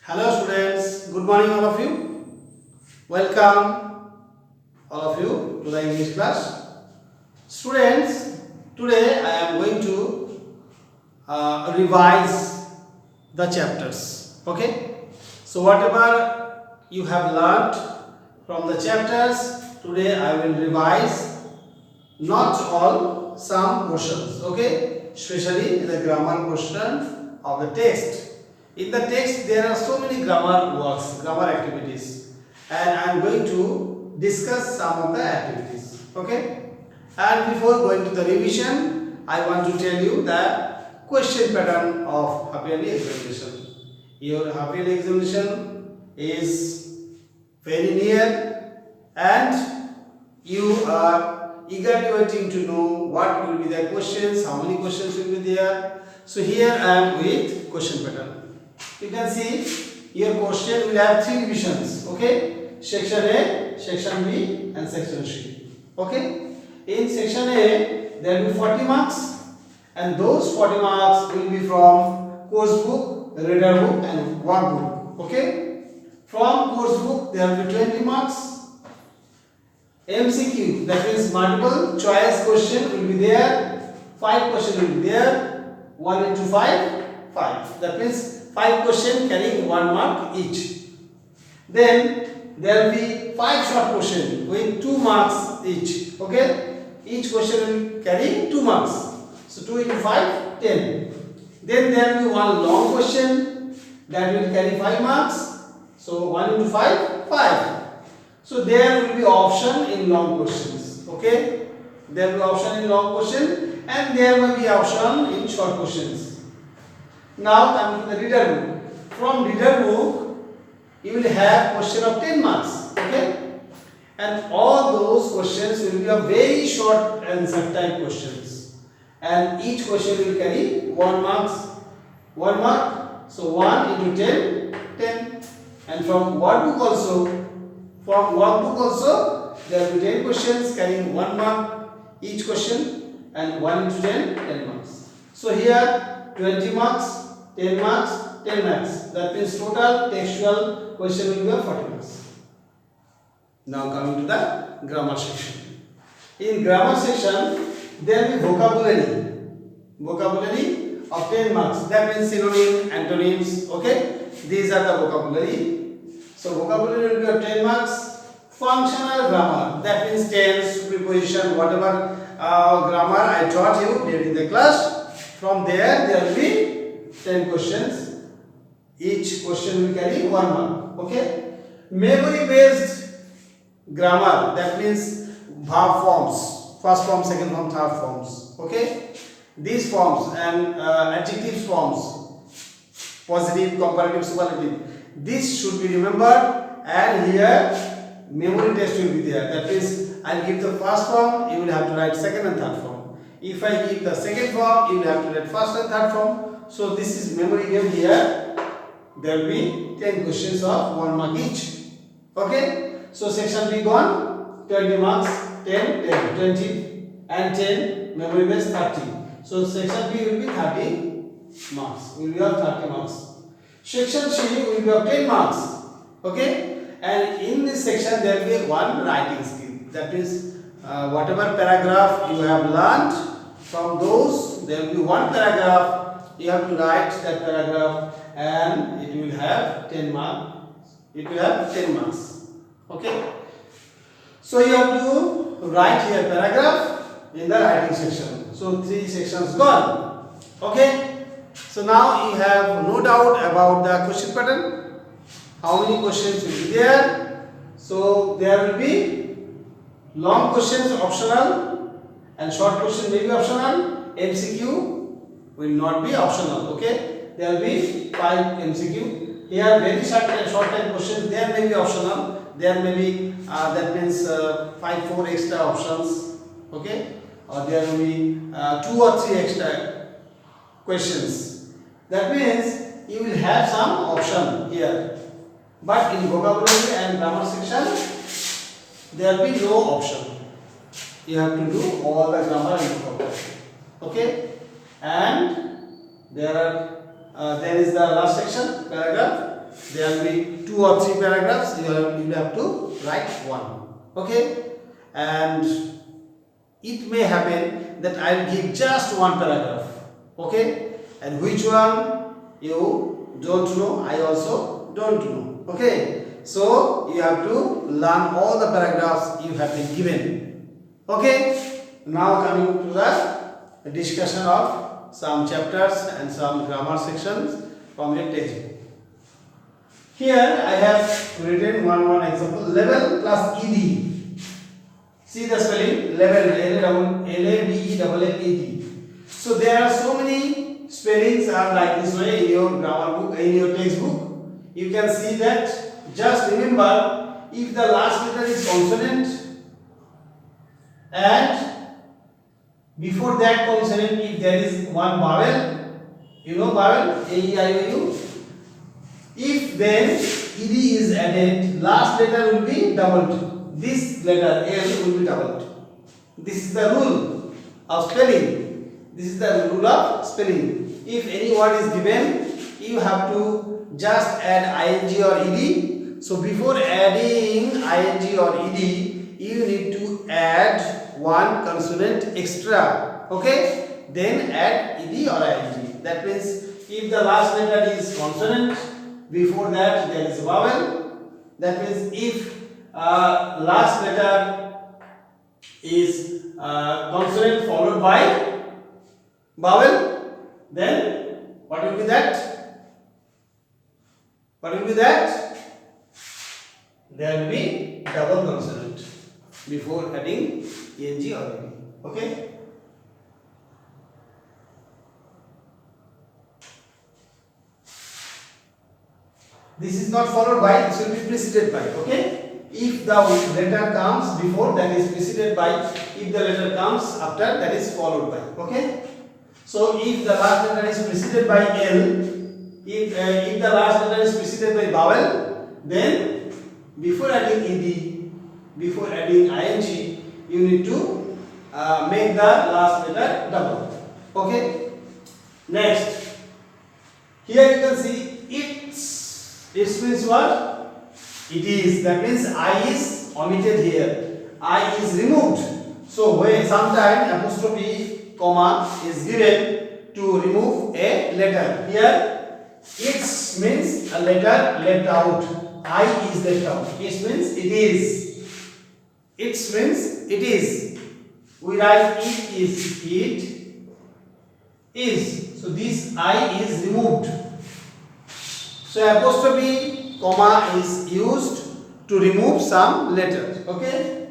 Hello students, good morning all of you. Welcome all of you to the English class. Students, today I am going to revise the chapters. Okay? So whatever you have learnt from the chapters, today I will revise not all, some portions. Okay? Especially the grammar portion of the text. In the text, there are so many grammar works, grammar activities, and I am going to discuss some of the activities. Okay? And before going to the revision, I want to tell you the question pattern of half yearly examination. Your half yearly examination is very near, and you are eagerly waiting to know what will be the questions, how many questions will be there. So here I am with question pattern. You can see your question will have three divisions. Okay, section A, section B, and section C. Okay, in section A there will be 40 marks, and those 40 marks will be from course book, reader book, and workbook. Okay, from course book there will be 20 marks. MCQ, that means multiple choice question, will be there. 5 questions will be there. 1 into 5, 5. That means 5 questions carrying 1 mark each. Then there will be 5 short questions with 2 marks each. Okay? Each question will carry 2 marks. So 2 into 5, 10. Then there will be 1 long question that will carry 5 marks. So 1 into 5, 5. So there will be option in long questions. Okay? There will be option in long question, and there will be option in short questions. Now coming to the reader book. From reader book, you will have question of 10 marks. Okay? And all those questions will be a very short answer type questions. And each question will carry 1 marks. 1 mark. So 1 into 10, 10. And from workbook also, there will be 10 questions carrying 1 mark each question, and 1 into 10, 10 marks. So here 20 marks, 10 marks, 10 marks. That means total textual question will be of 40 marks. Now coming to the grammar section. In grammar section, there will be vocabulary. Vocabulary of 10 marks. That means synonym, antonyms. Okay? These are the vocabulary. So vocabulary will be of 10 marks. Functional grammar. That means tense, preposition, whatever grammar I taught you during the class. From there will be 10 questions. Each question will carry 1 mark. Okay? Memory based grammar. That means verb forms. First form, second form, third forms. Okay? These forms and adjectives forms. Positive, comparative, superlative. This should be remembered, and here memory test will be there. That means I will give the first form, you will have to write second and third form. If I give the second form, you will have to write first and third form. So this is memory game here. There will be 10 questions of 1 mark each. Okay? So section B gone, 20 marks, 10, 10, 20 and 10, memory base 30. So section B will be 30 marks. Will be of 30 marks. Section C will be of 10 marks. Okay? And in this section there will be 1 writing skill. That means whatever paragraph you have learnt, from those there will be 1 paragraph. You have to write that paragraph, and it will have 10 marks. It will have 10 marks. Okay? So you have to write here paragraph in the writing section. So 3 sections gone. Okay? So now you have no doubt about the question pattern. How many questions will be there? So there will be long questions optional, and short question may be optional. MCQ will not be optional. Okay? There will be 5 MCQ. Here very short time questions, there may be optional. There may be that means 4 extra options. Okay? Or there will be 2 or 3 extra questions. That means you will have some option here. But in vocabulary and grammar section, there will be no option. You have to do all the grammar and vocabulary. Okay? And there are then is the last section, paragraph. There will be 2 or 3 paragraphs. You will have to write one. Okay? And it may happen that I will give just one paragraph. Okay? And which one you don't know, I also don't know. Okay? So you have to learn all the paragraphs you have been given. Okay? Now coming to the discussion of some chapters and some grammar sections from your textbook. Here I have written one example, level plus ed. See the spelling, level, L-A-V-E-L-L-E-D. So there are so many spellings are like this way in your grammar book, in your textbook. You can see that. Just remember, if the last letter is consonant and before that consonant if there is one vowel, you know vowel, A-E-I-O-U. If then ed is added, last letter will be doubled. This letter L will be doubled. This is the rule of spelling. This is the rule of spelling. If any word is given, you have to just add ing or ed. So before adding ing or ed, you need to add one consonant extra. Okay? Then add ed or ing. That means if the last letter is consonant, before that there is a vowel. That means if last letter is consonant followed by vowel, then what will be that? What will be that? There will be double consonant before adding eng or ed. Okay? This is not followed by, this will be preceded by. Okay? If the letter comes before, that is preceded by. If the letter comes after, that is followed by. Okay? So if the last letter is preceded by L, if the last letter is preceded by vowel, then before adding ed, before adding ing, you need to make the last letter double. Okay? Next, here you can see it means what? It is. That means I is omitted here. I is removed. So when sometime apostrophe comma is given to remove a letter. Here it means a letter left out. I is left out. It means it is. It means it is. We write it is. It is. So this I is removed. So apostrophe comma is used to remove some letters. Okay.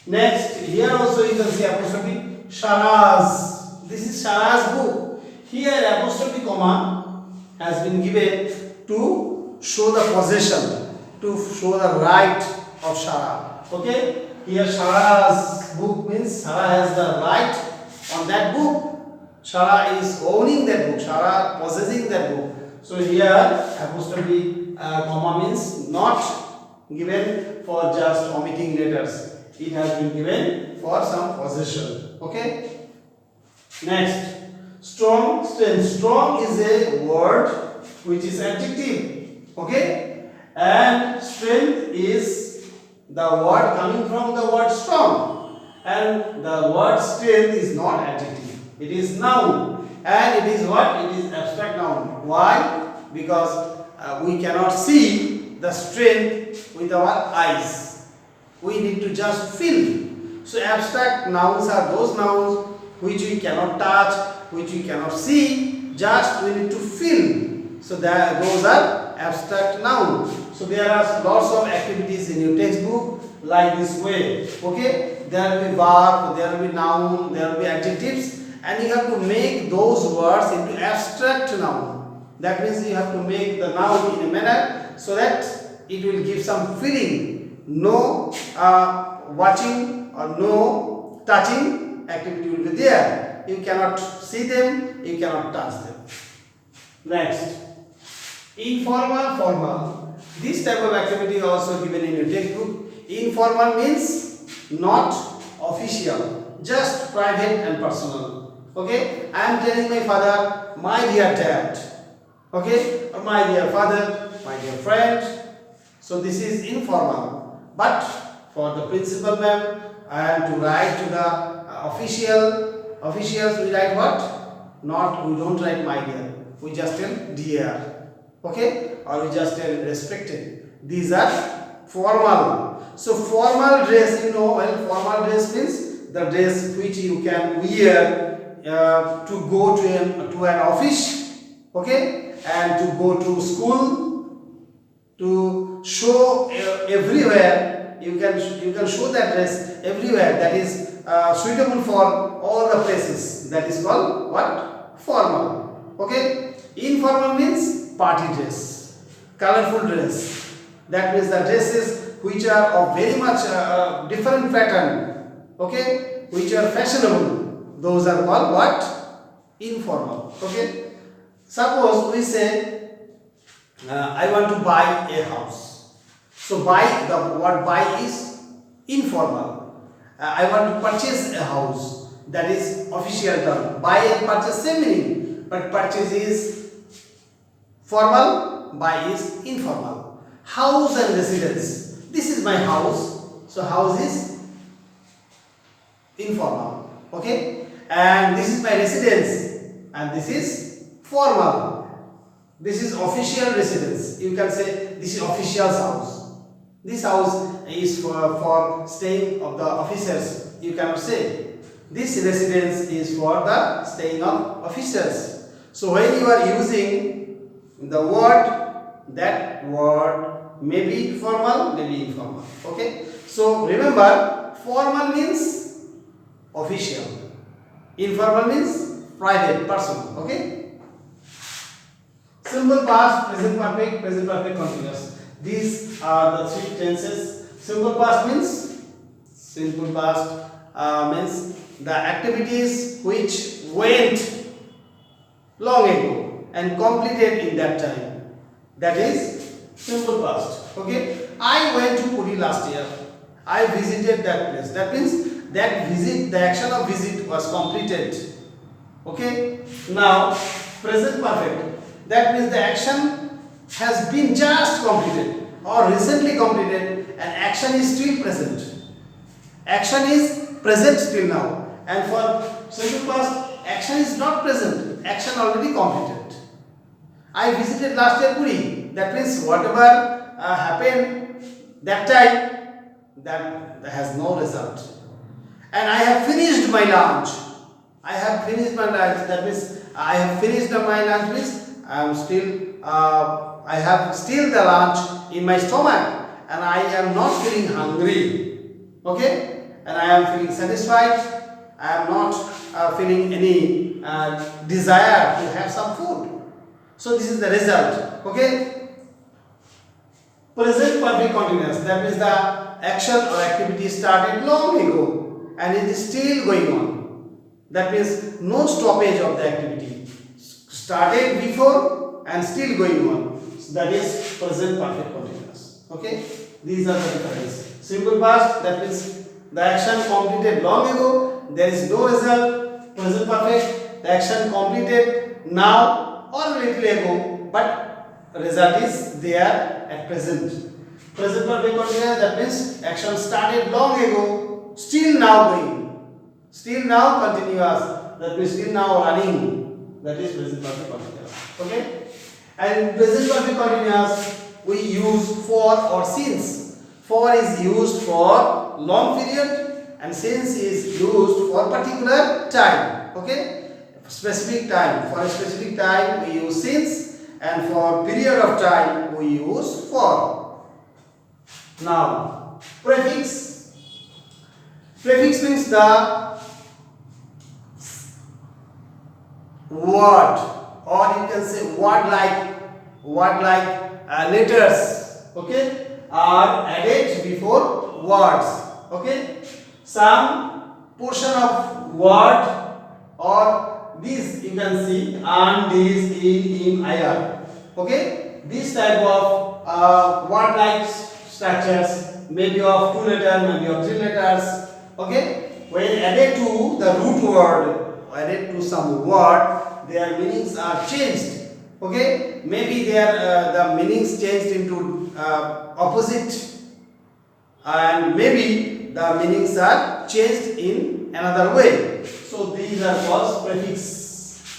Next, here also you can see apostrophe Shara's. This is Shara's book. Here apostrophe comma has been given to show the possession, to show the right of Shara. Okay. Here Shara's book means Shara has the right on that book. Shara is owning that book. Shara possessing that book. So here apostrophe comma means not given for just omitting letters. It has been given for some possession. Okay. Next, strong, strength. Strong is a word which is adjective. Okay. And strength is the word coming from the word strong. And the word strength is not adjective. It is noun. And it is what? It is abstract noun. Why? Because we cannot see the strength with our eyes. We need to just feel. So abstract nouns are those nouns which we cannot touch, which we cannot see, just we need to feel. So those are abstract nouns. So there are lots of activities in your textbook like this way. Okay? There will be verb, there will be noun, there will be adjectives. And you have to make those words into abstract noun. That means you have to make the noun in a manner so that it will give some feeling. No watching or no touching activity will be there. You cannot see them, you cannot touch them. Next, informal formal. This type of activity also given in your textbook. Informal means not official, just private and personal. Okay, I am telling my father, my dear dad. Okay, or my dear father, my dear friend. So this is informal. But for the principal ma'am and to write to the officials, we write what? We don't write my dear. We just tell dear. Okay, or we just tell respected. These are formal. So formal dress, formal dress means the dress which you can wear to go to an office, okay, and to go to school, to show everywhere. You can show that dress everywhere. That is suitable for all the places. That is called what? Formal. Okay. Informal means party dress, colorful dress. That means the dresses which are of very much different pattern, okay, which are fashionable. Those are called what? Informal. Okay. Suppose we say I want to buy a house. So word buy is informal. I want to purchase a house. That is official term. Buy and purchase same meaning, but purchase is formal, buy is informal. House and residence. This is my house. So house is informal. Okay. And this is my residence. And this is formal. This is official residence. You can say this is official's house. This house is for staying of the officers. You cannot say. This residence is for the staying of officers. So when you are using the word, that word may be formal, may be informal. Okay. So remember, formal means official. Informal means private, personal. Okay. Simple past, present perfect continuous. These are the three tenses. Simple past means the activities which went long ago and completed in that time. That is simple past. Okay. I went to Puri last year. I visited that place. That means that visit, the action of visit was completed. Okay. Now present perfect. That means the action has been just completed or recently completed and action is still present. Action is present till now. And for simple past, action is not present. Action already completed. I visited last year Puri. That means whatever happened that time, that has no result. And I have finished my lunch. I have finished my lunch. That means I have finished my lunch means I have still the lunch in my stomach and I am not feeling hungry. Okay? And I am feeling satisfied. I am not feeling any desire to have some food. So this is the result. Okay? Present perfect continuous. That means the action or activity started long ago and it is still going on. That means no stoppage of the activity. Started before and still going on. So that is present perfect continuous. Okay? These are the differences. Simple past, that means the action completed long ago, there is no result. Present perfect, the action completed now or a little ago, but result is there at present. Present perfect continuous, that means action started long ago, still now going, still now continuous, that means still now running. That is present perfect continuous. Okay? And present perfect continuous we use for or since. For is used for long period and since is used for particular time. Okay? Specific time. For a specific time we use since and for period of time we use for. Now, prefix. Prefix means the word, or you can say word like letters, okay, are added before words. Okay, some portion of word or this you can see and this in ir. Okay, this type of word like structures may be of 2 letters, maybe of 3 letters. Okay, when added to the root word, added to some word, their meanings are changed. Okay, maybe the meanings changed into opposite, and maybe the meanings are changed in another way. So these are called prefix.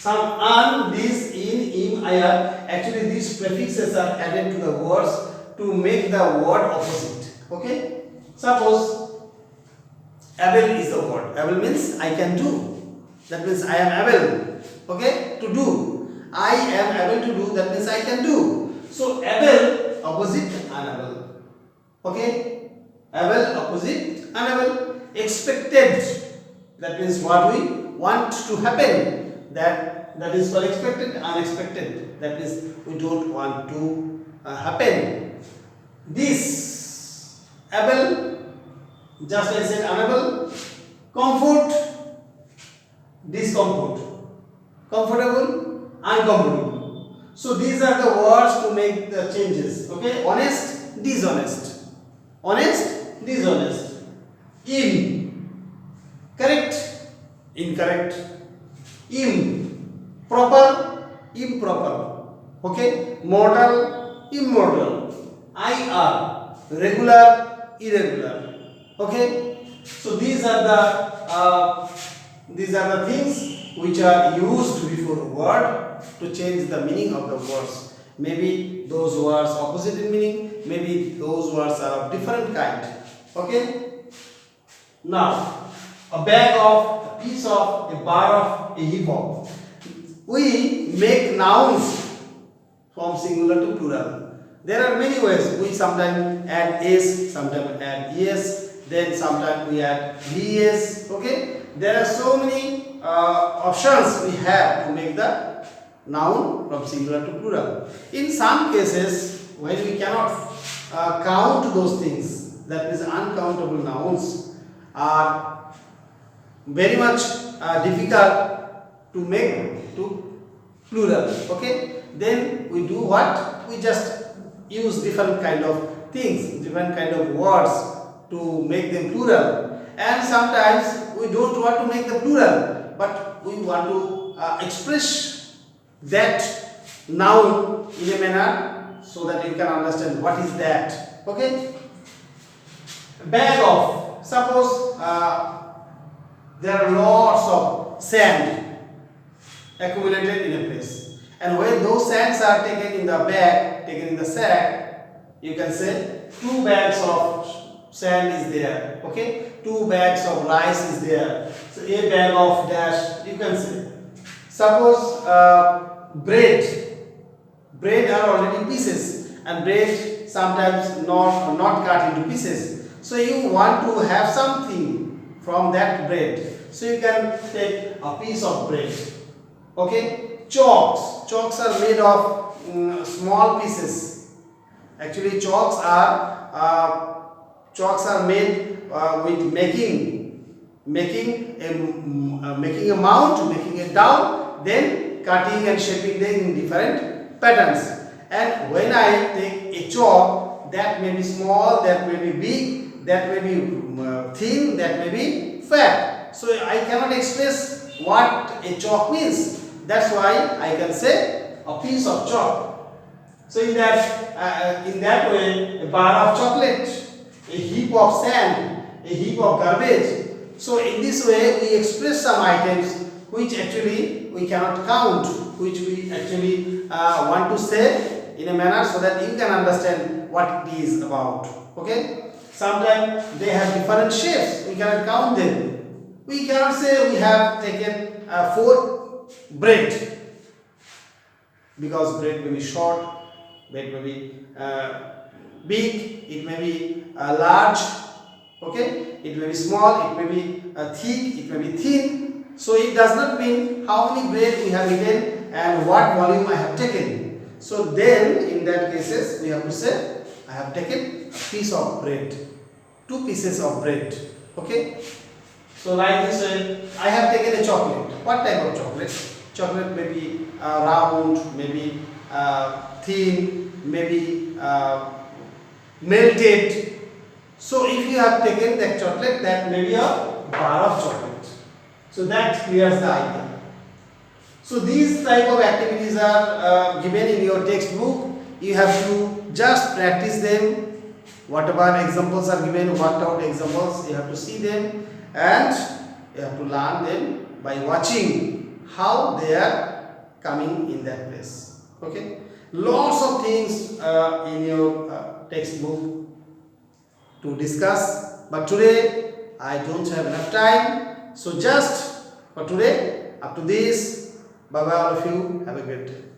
Some an, this, in, im, ir. Actually, these prefixes are added to the words to make the word opposite. Okay. Suppose able is the word. Able means I can do. That means I am able. Okay, to do. I am able to do. That means I can do. So able opposite unable. Okay. Able opposite unable. Expected. That means what we want to happen. That is called expected. Unexpected. That means we don't want to happen. This able, just I said unable. Comfort, discomfort. Comfortable, uncomfortable. So these are the words to make the changes. Okay, honest, dishonest. Honest, dishonest. In, correct, incorrect. Proper, improper. Okay, mortal, immortal. IR, regular, irregular. Okay, so these are the things which are used before a word to change the meaning of the words. Maybe those words opposite in meaning, maybe those words are of different kind. Okay, now a bag of, a piece of, a bar of, a heap of. We make nouns from singular to plural. There are many ways. We sometimes add s, sometimes add es, then sometimes we add vs. Okay, there are so many options we have to make the noun from singular to plural. In some cases, when we cannot count those things, that is uncountable nouns are very much difficult to make to plural. Okay, then we do what? We just use different kind of things, different kind of words to make them plural. And sometimes we don't want to make the plural, but we want to express that noun in a manner so that you can understand what is that. Okay, bag of, suppose there are lots of sand accumulated in a place, and when those sands are taken in the bag, taken in the sack, you can say 2 bags of sand is there. Okay, 2 bags of rice is there. So a bag of dash, you can say. Suppose bread are already pieces, and bread sometimes not cut into pieces. So you want to have something from that bread, so you can take a piece of bread. Okay, chalks are made of small pieces. Actually, chalks are made with making a mount, making it down, then cutting and shaping them in different patterns. And when I take a chalk, that may be small, that may be big, that may be thin, that may be fat. So I cannot express what a chalk means. That's why I can say a piece of chalk. So in that way, a bar of chocolate, a heap of sand, a heap of garbage. So in this way, we express some items which actually we cannot count, which we actually want to say in a manner so that you can understand what it is about. Okay? Sometimes they have different shapes. We cannot count them. We cannot say we have taken 4 bread, because bread may be short, bread may be big, it may be large, okay, it may be small, it may be thick, it may be thin. So it does not mean how many bread we have eaten and what volume I have taken. So then in that cases we have to say I have taken a piece of bread, 2 pieces of bread. Okay, so like this way, I have taken a chocolate. What type of chocolate? Chocolate may be round, maybe thin, maybe melted. So if you have taken that chocolate, that may be a bar of chocolate. So that clears the idea. So these type of activities are given in your textbook. You have to just practice them. Whatever examples are given, worked out examples, you have to see them and you have to learn them by watching how they are coming in that place. Okay, lots of things in your textbook to discuss, but today I don't have enough time. So just for today, up to this. Bye bye all of you. Have a great day.